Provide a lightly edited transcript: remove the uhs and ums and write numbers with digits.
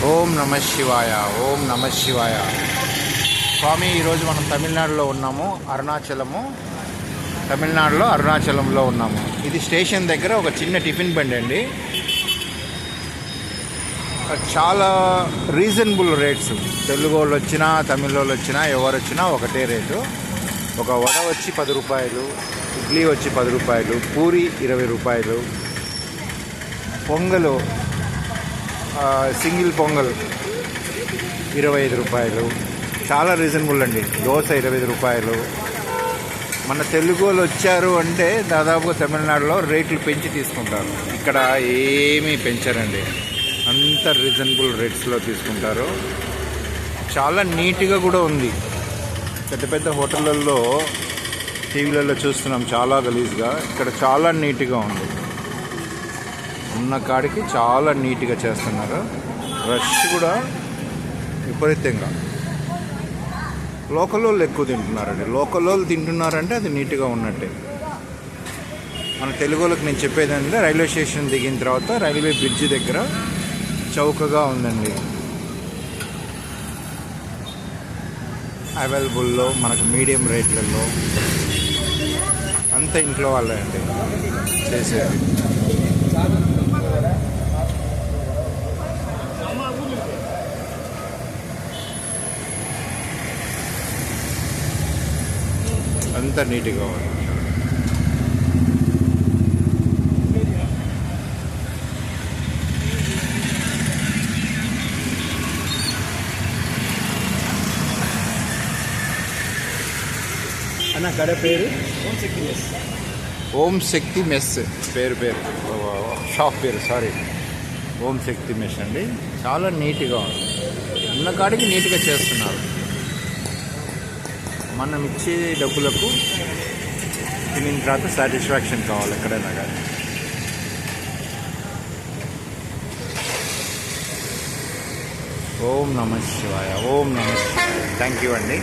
ఓం నమ శివాయ, ఓం నమ శివాయ. స్వామి, ఈరోజు మనం తమిళనాడులో ఉన్నాము. తమిళనాడులో అరుణాచలంలో ఉన్నాము. ఇది స్టేషన్ దగ్గర ఒక చిన్న టిఫిన్ బండి అండి. చాలా రీజనబుల్ రేట్స్. తెలుగు వాళ్ళు వచ్చినా తమిళ వాళ్ళు వచ్చినా ఎవరు వచ్చినా ఒకటే రేటు. ఒక వడ వచ్చి 10 రూపాయలు, ఇడ్లీ వచ్చి 10 రూపాయలు, పూరి 20 రూపాయలు, పొంగలు సింగిల్ పొంగల్ 25 రూపాయలు. చాలా రీజనబుల్ అండి. దోశ 25 రూపాయలు. మన తెలుగు వాళ్ళు వచ్చారు అంటే దాదాపుగా తమిళనాడులో రేట్లు పెంచి తీసుకుంటారు. ఇక్కడ ఏమీ పెంచరండి, అంత రీజనబుల్ రేట్స్లో తీసుకుంటారు. చాలా నీట్గా కూడా ఉంది. పెద్ద పెద్ద హోటళ్ళల్లో టీవీలలో చూస్తున్నాం చాలా గలీజ్గా. ఇక్కడ చాలా నీట్గా ఉంది. ఉన్న కాడికి చాలా నీట్గా చేస్తున్నారు. రష్ కూడా విపరీతంగా. లోకల్ వాళ్ళు ఎక్కువ తింటున్నారండి. లోకల్ వాళ్ళు తింటున్నారంటే అది నీట్గా ఉన్నట్టే. మన తెలుగు వాళ్ళకి నేను చెప్పేది అంటే రైల్వే స్టేషన్ దిగిన తర్వాత రైల్వే బ్రిడ్జ్ దగ్గర చౌకగా ఉందండి. అవైలబుల్లో మనకు మీడియం రేట్లలో అంత ఇంట్లో వాళ్ళే అండి చేసేది. అంత నీట్గా ఉంది. అన్న కడ పేరు ఓం శక్తి మెస్. పేరు షాప్ పేరు, సారీ, ఓం శక్తి మెస్ అండి. చాలా నీట్గా ఉంది. ఉన్న కాడికి నీట్గా చేస్తున్నారు. మనం ఇచ్చే డబ్బులకు తినిన తర్వాత సాటిస్ఫాక్షన్ కావాలి ఎక్కడైనా కానీ. ఓం నమ శివాయ, ఓం నమ శివాయ. థ్యాంక్ యూ అండి.